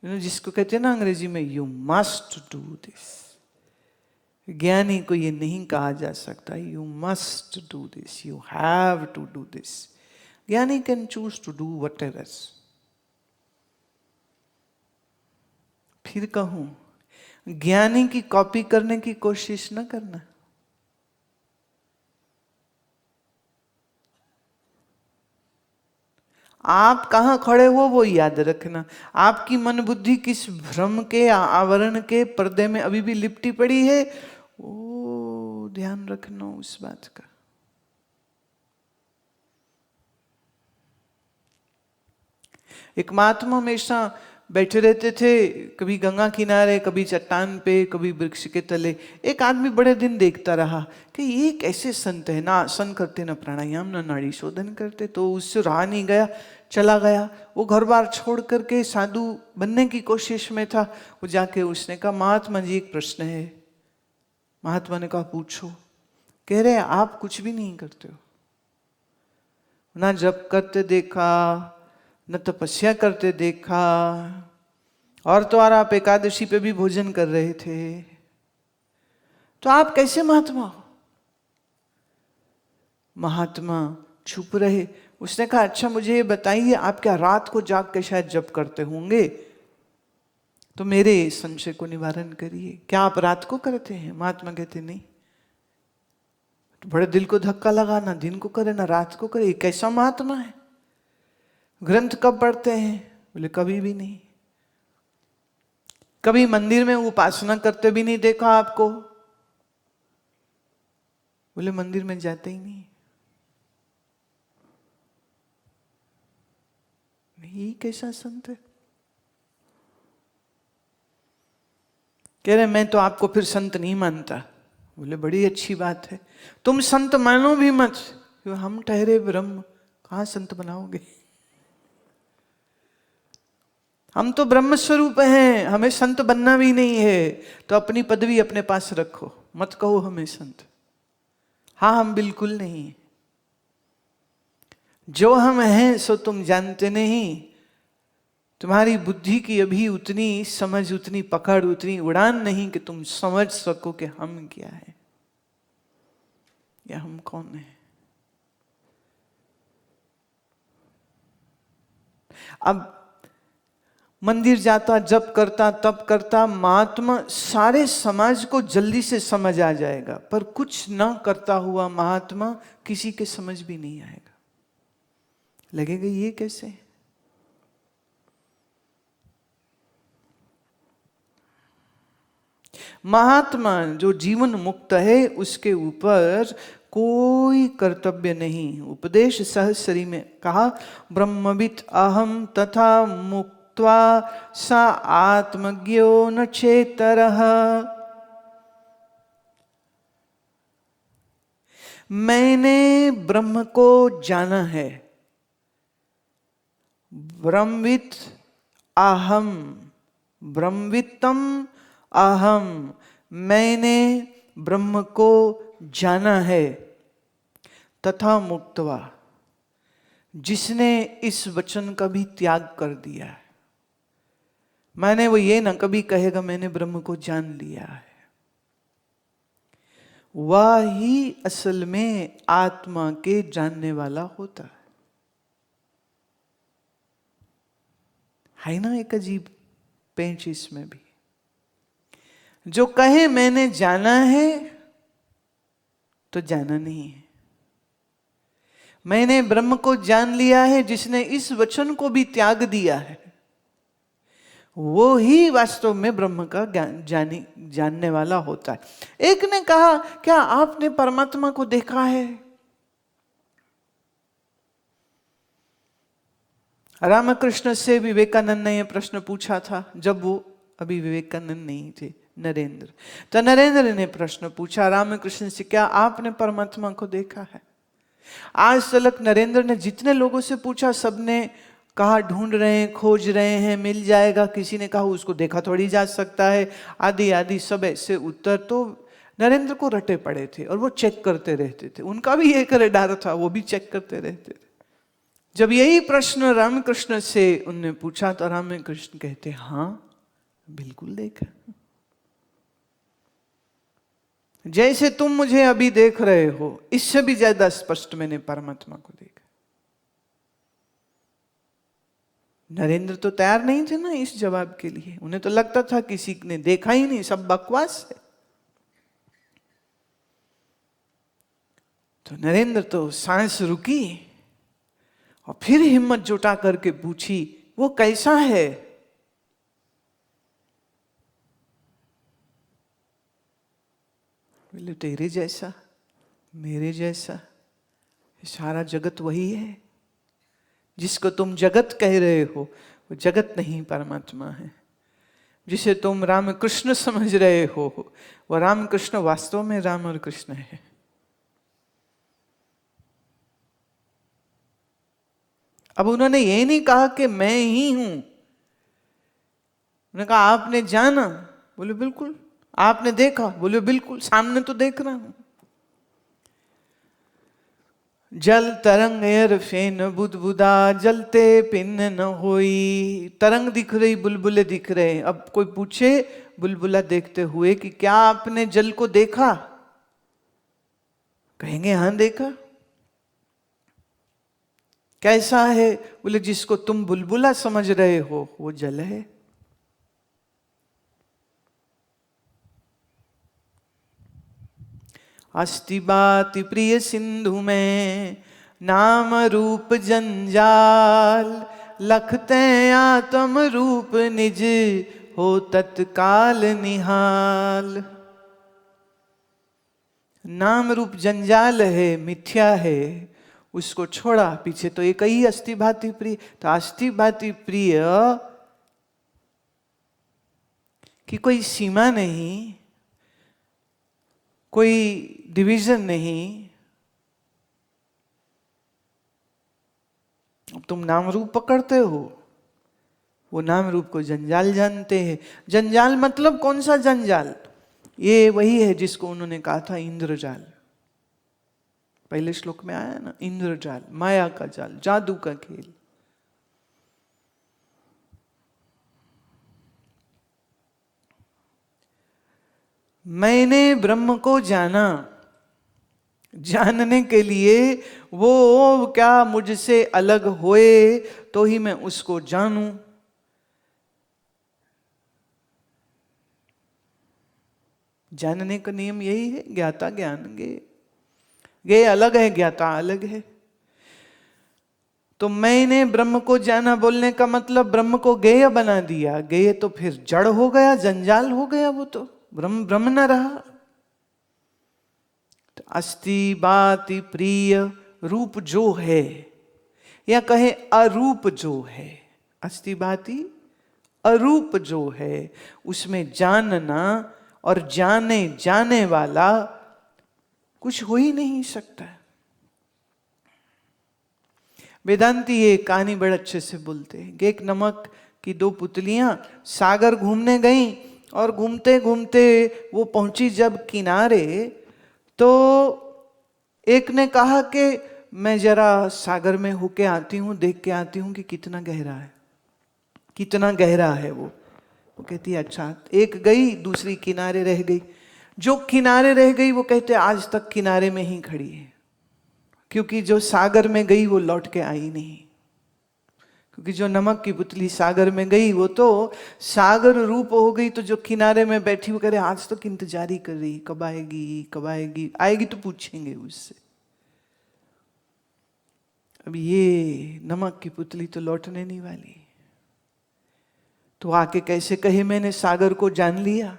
जिसको कहते हैं ना अंग्रेजी में, यू मस्ट डू दिस। ज्ञानी को ये नहीं कहा जा सकता you must do this, you have to do this. ज्ञानी can choose to do whatever. फिर कहूं, ज्ञानी की कॉपी करने की कोशिश न करना। आप कहां खड़े हो वो याद रखना। आपकी मन बुद्धि किस भ्रम के आवरण के पर्दे में अभी भी लिपटी पड़ी है, वो ध्यान रखना उस बात का। एक महात्मा हमेशा बैठे रहते थे, कभी गंगा किनारे, कभी चट्टान पे, कभी वृक्ष के तले। एक आदमी बड़े दिन देखता रहा कि ये कैसे संत है, ना आसन करते, ना प्राणायाम, ना नाड़ी शोधन करते। तो उससे रहा नहीं गया, चला गया। वो घर बार छोड़ करके साधु बनने की कोशिश में था। वो जाके उसने कहा, महात्मा जी एक प्रश्न है। महात्मा ने कहा, पूछो। कह रहे, आप कुछ भी नहीं करते हो, ना जप करते देखा, न तपस्या करते देखा, और तो और आप एकादशी पे भी भोजन कर रहे थे, तो आप कैसे महात्मा हो? महात्मा चुप रहे। उसने कहा, अच्छा मुझे ये बताइए, आप क्या रात को जाग के शायद जप करते होंगे, तो मेरे संशय को निवारण करिए। क्या आप रात को करते हैं? महात्मा कहते नहीं। तो बड़े दिल को धक्का लगा, ना दिन को करे ना रात को करे, कैसा महात्मा है? ग्रंथ कब पढ़ते हैं? बोले कभी भी नहीं। कभी मंदिर में उपासना करते भी नहीं देखा आपको? बोले मंदिर में जाते ही नहीं। नहीं, कैसा संत है? कह रहे, मैं तो आपको फिर संत नहीं मानता। बोले बड़ी अच्छी बात है, तुम संत मानो भी मत, हम ठहरे ब्रह्म, कहां संत बनाओगे? हम तो ब्रह्म स्वरूप हैं, हमें संत बनना भी नहीं है। तो अपनी पदवी अपने पास रखो, मत कहो हमें संत। हाँ, हम बिल्कुल नहीं। जो हम हैं सो तुम जानते नहीं। तुम्हारी बुद्धि की अभी उतनी समझ, उतनी पकड़, उतनी उड़ान नहीं कि तुम समझ सको कि हम क्या है या हम कौन है। अब मंदिर जाता, जप करता, तप करता, महात्मा सारे समाज को जल्दी से समझ आ जाएगा, पर कुछ ना करता हुआ महात्मा किसी के समझ भी नहीं आएगा। लगेगा ये कैसे? महात्मा जो जीवन मुक्त है, उसके ऊपर कोई कर्तव्य नहीं। उपदेश सहस्री में कहा, ब्रह्मवित् अहम तथा मुक्त्वा सा आत्मज्ञो न चेतरः। मैंने ब्रह्म को जाना है। ब्रह्मवित् अहम, ब्रह्मवित्तम अहम, मैंने ब्रह्म को जाना है। तथा मुक्त्वा, जिसने इस वचन का भी त्याग कर दिया है। मैंने वो ये ना कभी कहेगा मैंने ब्रह्म को जान लिया है। वह ही असल में आत्मा के जानने वाला होता है ना? एक अजीब पेंच इसमें भी। जो कहे मैंने जाना है तो जाना नहीं है। मैंने ब्रह्म को जान लिया है, जिसने इस वचन को भी त्याग दिया है, वो ही वास्तव में ब्रह्म का जानने वाला होता है। एक ने कहा, क्या आपने परमात्मा को देखा है? रामकृष्ण से विवेकानंद ने यह प्रश्न पूछा था, जब वो अभी विवेकानंद नहीं थे, नरेंद्र। तो नरेंद्र ने प्रश्न पूछा रामकृष्ण से, क्या आपने परमात्मा को देखा है? आज तक नरेंद्र ने जितने लोगों से पूछा, सबने कहा ढूंढ रहे हैं, खोज रहे हैं, मिल जाएगा। किसी ने कहा उसको देखा थोड़ी जा सकता है, आदि आदि सब ऐसे उत्तर तो नरेंद्र को रटे पड़े थे, और वो चेक करते रहते थे। उनका भी एक रडार था, वो भी चेक करते रहते थे। जब यही प्रश्न रामकृष्ण से उनने पूछा तो रामकृष्ण कहते, हाँ बिल्कुल देखा। जैसे तुम मुझे अभी देख रहे हो, इससे भी ज्यादा स्पष्ट मैंने परमात्मा को देखा। नरेंद्र तो तैयार नहीं थे ना इस जवाब के लिए, उन्हें तो लगता था किसी ने देखा ही नहीं, सब बकवास है। तो नरेंद्र तो सांस रुकी और फिर हिम्मत जुटा करके पूछी, वो कैसा है? बोले, तेरे जैसा, मेरे जैसा, सारा जगत वही है। जिसको तुम जगत कह रहे हो वो जगत नहीं, परमात्मा है। जिसे तुम रामकृष्ण समझ रहे हो वो रामकृष्ण वास्तव में राम और कृष्ण है। अब उन्होंने ये नहीं कहा कि मैं ही हूं, उन्होंने कहा आपने जाना? बोले बिल्कुल। आपने देखा? बोले बिल्कुल, सामने तो देख रहा हूं। जल तरंग एर फेन बुदबुदा, जलते पिन न होई। तरंग दिख रही, बुलबुले दिख रहे। अब कोई पूछे बुलबुला देखते हुए कि क्या आपने जल को देखा? कहेंगे हां देखा। कैसा है? बोले जिसको तुम बुलबुला समझ रहे हो वो जल है। अस्ति बाति प्रिय सिंधु में, नाम रूप जंजाल। लखते आत्म रूप निज, हो तत्काल निहाल। नाम रूप जंजाल है, मिथ्या है, उसको छोड़ा। पीछे तो एक ही अस्ति भाति प्रिय। तो अस्ति भाति प्रिय की कोई सीमा नहीं, कोई डिवीजन नहीं। अब तुम नाम रूप पकड़ते हो, वो नाम रूप को जंजाल जानते हैं। जंजाल मतलब कौन सा जंजाल? ये वही है जिसको उन्होंने कहा था इंद्रजाल। पहले श्लोक में आया ना, इंद्रजाल, माया का जाल, जादू का खेल। मैंने ब्रह्म को जाना, जानने के लिए वो क्या मुझसे अलग होए तो ही मैं उसको जानूं। जानने का नियम यही है, ज्ञाता ज्ञान गे। गे अलग है, ज्ञाता अलग है। तो मैंने ब्रह्म को जाना बोलने का मतलब ब्रह्म को गेय बना दिया। गेय तो फिर जड़ हो गया, जंजाल हो गया, वो तो ब्रह्म ब्रह्म न रहा। तो अस्ति बाति प्रिय, रूप जो है, या कहे अरूप जो है। अस्ति बाति अरूप जो है, उसमें जानना और जाने जाने वाला कुछ हो ही नहीं सकता। वेदांती ये कहानी बड़े अच्छे से बोलते हैं कि एक नमक की दो पुतलियां सागर घूमने गईं और घूमते घूमते वो पहुंची जब किनारे, तो एक ने कहा कि मैं जरा सागर में होके आती हूँ, देख के आती हूँ कि कितना गहरा है, कितना गहरा है वो कहती है अच्छा। एक गई, दूसरी किनारे रह गई। जो किनारे रह गई वो कहते आज तक किनारे में ही खड़ी है, क्योंकि जो सागर में गई वो लौट के आई नहीं। क्योंकि जो नमक की पुतली सागर में गई वो तो सागर रूप हो गई, तो जो किनारे में बैठी वो कह रहे आज तक इंतजार ही कर रही, कब आएगी कब आएगी, आएगी तो पूछेंगे उससे। अब ये नमक की पुतली तो लौटने नहीं वाली, तो आके कैसे कहे मैंने सागर को जान लिया।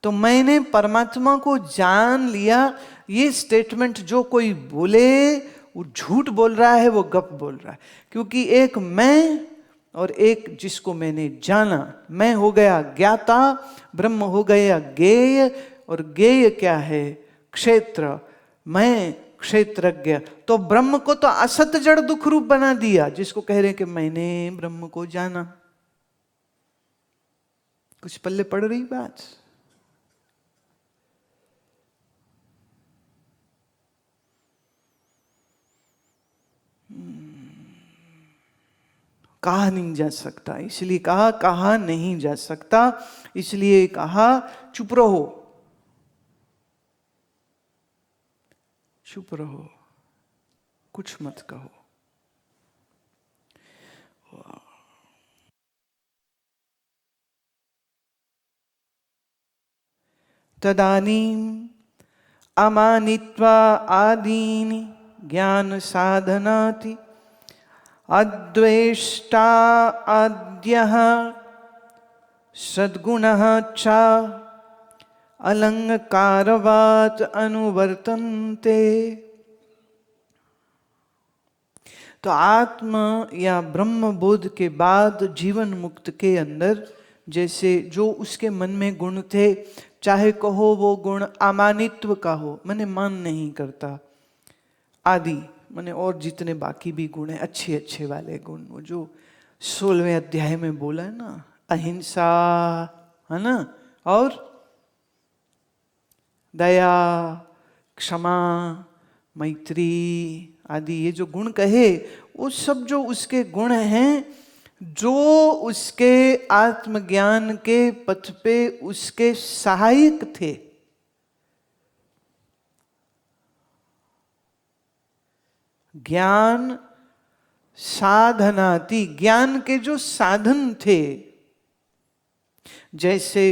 तो मैंने परमात्मा को जान लिया, ये स्टेटमेंट जो कोई बोले वो झूठ बोल रहा है, वो गप बोल रहा है। क्योंकि एक मैं और एक जिसको मैंने जाना, मैं हो गया ज्ञाता, ब्रह्म हो गया गेय। और गेय क्या है? क्षेत्र। मैं क्षेत्रज्ञ। तो ब्रह्म को तो असत जड़ दुख रूप बना दिया, जिसको कह रहे कि मैंने ब्रह्म को जाना। कुछ पल्ले पड़ रही बात? कहा नहीं जा सकता, इसलिए कहा नहीं जा सकता, इसलिए कहा चुप रहो, चुप रहो, कुछ मत कहो। तदानीम अमानित्वा आदीनि ज्ञान साधनाति अद्वेष्टा आद्यः सद्गुणः च अलंकारवात् अनुवर्तन्ते। तो आत्म या ब्रह्म बोध के बाद जीवन मुक्त के अंदर जैसे जो उसके मन में गुण थे, चाहे कहो वो गुण अमानित्व का हो, मैंने मान नहीं करता, आदि मैंने और जितने बाकी भी गुण हैं अच्छे अच्छे वाले गुण, वो जो 16वें अध्याय में बोला है ना, अहिंसा है ना, और दया, क्षमा, मैत्री आदि, ये जो गुण कहे वो सब जो उसके गुण हैं, जो उसके आत्मज्ञान के पथ पे उसके सहायक थे। ज्ञान साधनाति, ज्ञान के जो साधन थे, जैसे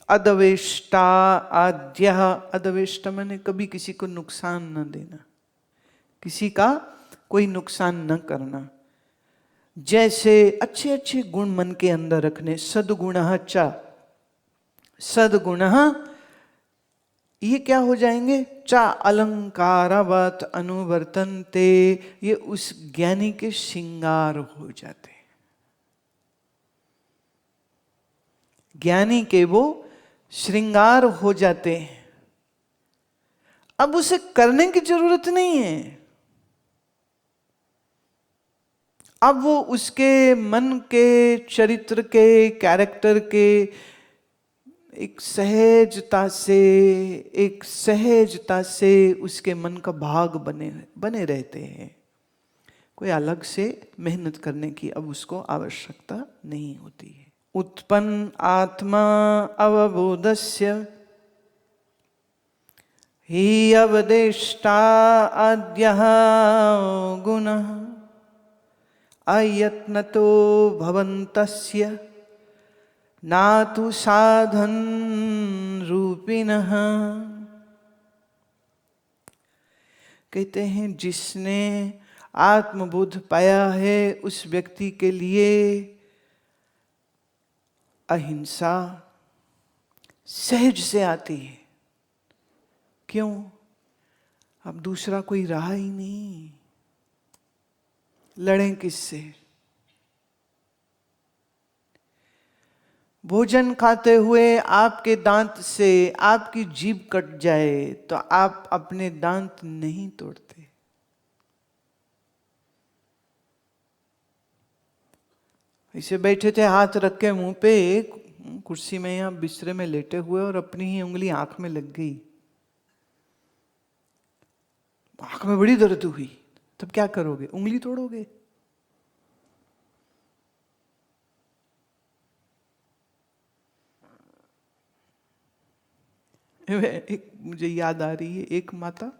अदवेष्टा आद्य, अदवेष्टा मैंने कभी किसी को नुकसान न देना, किसी का कोई नुकसान न करना, जैसे अच्छे अच्छे गुण मन के अंदर रखने, सद्गुणः च, सद्गुणः ये क्या हो जाएंगे, चा अलंकारवत् अनुवर्तन्ते, ये उस ज्ञानी के श्रृंगार हो जाते, ज्ञानी के वो श्रृंगार हो जाते हैं। अब उसे करने की जरूरत नहीं है, अब वो उसके मन के, चरित्र के, कैरेक्टर के एक सहजता से उसके मन का भाग बने रहते हैं। कोई अलग से मेहनत करने की अब उसको आवश्यकता नहीं होती है। उत्पन्न आत्मा अवबोधस्य हि अवदेष्टा आद्यः गुणः अयत्नतो भवन्तस्य नातु साधन रूपिणः। कहते हैं जिसने आत्मबोध पाया है उस व्यक्ति के लिए अहिंसा सहज से आती है। क्यों? अब दूसरा कोई रहा ही नहीं, लड़ें किससे? भोजन खाते हुए आपके दांत से आपकी जीभ कट जाए तो आप अपने दांत नहीं तोड़ते। ऐसे बैठे थे हाथ रख के मुंह पे, कुर्सी में या बिस्तरे में लेटे हुए, और अपनी ही उंगली आंख में लग गई, आंख में बड़ी दर्द हुई, तब क्या करोगे? उंगली तोड़ोगे? एक मुझे याद आ रही है, एक माता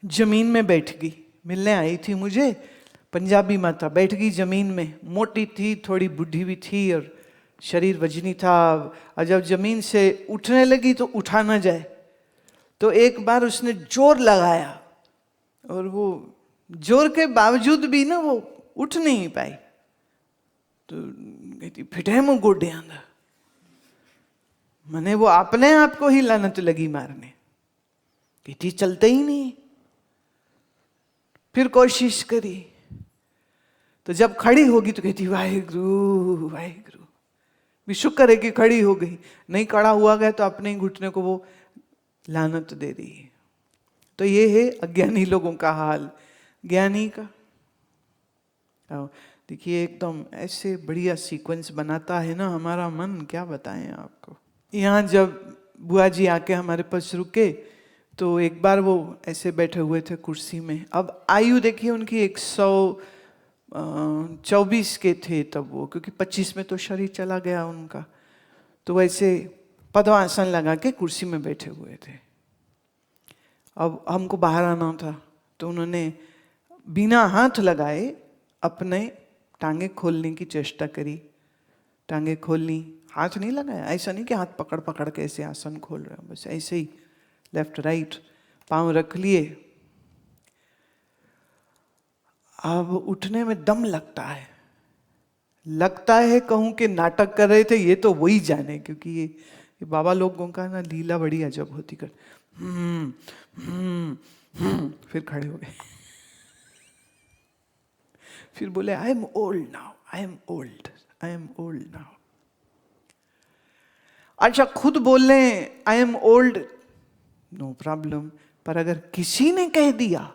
जमीन में बैठ गई, मिलने आई थी मुझे, पंजाबी माता बैठ गई जमीन में, मोटी थी, थोड़ी बुढ़ी भी थी और शरीर वजनी था। और जब जमीन से उठने लगी तो उठा ना जाए, तो एक बार उसने जोर लगाया और वो जोर के बावजूद भी ना वो उठ नहीं पाई, तो कहती फिटे मुंह गोडे आंदा, मैंने वो अपने आप को ही लानत लगी मारने, कहती चलते ही नहीं। फिर कोशिश करी, तो जब खड़ी होगी तो कहती वाहिगुरु वाहिगुरु, भी शुक्र है कि खड़ी हो गई, नहीं खड़ा हुआ गया तो अपने ही घुटने को वो लानत दे रही है। तो ये है अज्ञानी लोगों का हाल। ज्ञानी का देखिए एकदम ऐसे बढ़िया सीक्वेंस बनाता है ना हमारा मन, क्या बताएं आपको। यहाँ जब बुआ जी आके हमारे पास रुके तो एक बार वो ऐसे बैठे हुए थे कुर्सी में, अब आयु देखिए उनकी 100 24 के थे तब वो, क्योंकि 25 में तो शरीर चला गया उनका। तो वैसे पद्मासन लगा के कुर्सी में बैठे हुए थे। अब हमको बाहर आना था, तो उन्होंने बिना हाथ लगाए अपने टांगे खोलने की चेष्टा करी। टांगे खोलनी, हाथ नहीं लगाया। ऐसा नहीं कि हाथ पकड़ पकड़ के ऐसे आसन खोल रहे हो, बस ऐसे ही लेफ्ट राइट पांव रख लिए। अब उठने में दम लगता है कहूं कि नाटक कर रहे थे, ये तो वही जाने, क्योंकि ये बाबा लोगों का ना लीला बड़ी अजब होती कर। फिर खड़े हो गए। फिर बोले I am old now, I am old, I am old now. अच्छा, खुद बोल रहे I am old, no problem, पर अगर किसी ने कह दिया,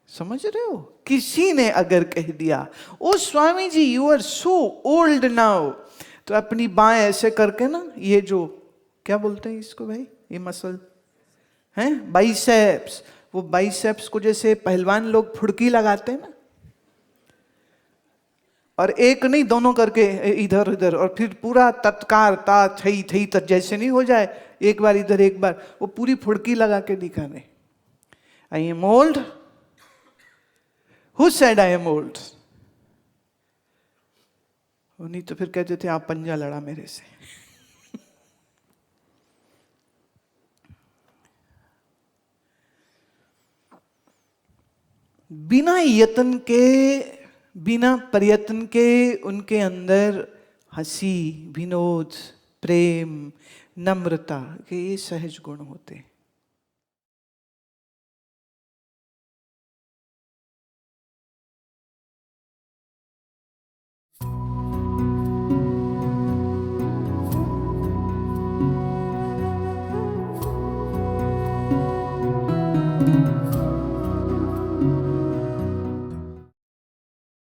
समझ रहे हो, किसी ने अगर कह दिया ओ Swami ji you are so old now, तो अपनी बाएं ऐसे करके ना, ये जो क्या बोलते हैं इसको भाई, ये मसल है बाइसेप्स, वो बाइसेप्स को जैसे पहलवान लोग फुड़की लगाते हैं ना, और एक नहीं दोनों करके इधर उधर, और फिर पूरा तत्कार ता थई थई तक जैसे नहीं हो जाए, एक बार इधर एक बार, वो पूरी फुड़की लगा के दिखाने। आई am old, who said I am old? नहीं तो फिर कहते थे आप पंजा लड़ा मेरे से। बिना यत्न के, बिना प्रयत्न के उनके अंदर हंसी, विनोद, प्रेम, नम्रता के ये सहज गुण होते हैं।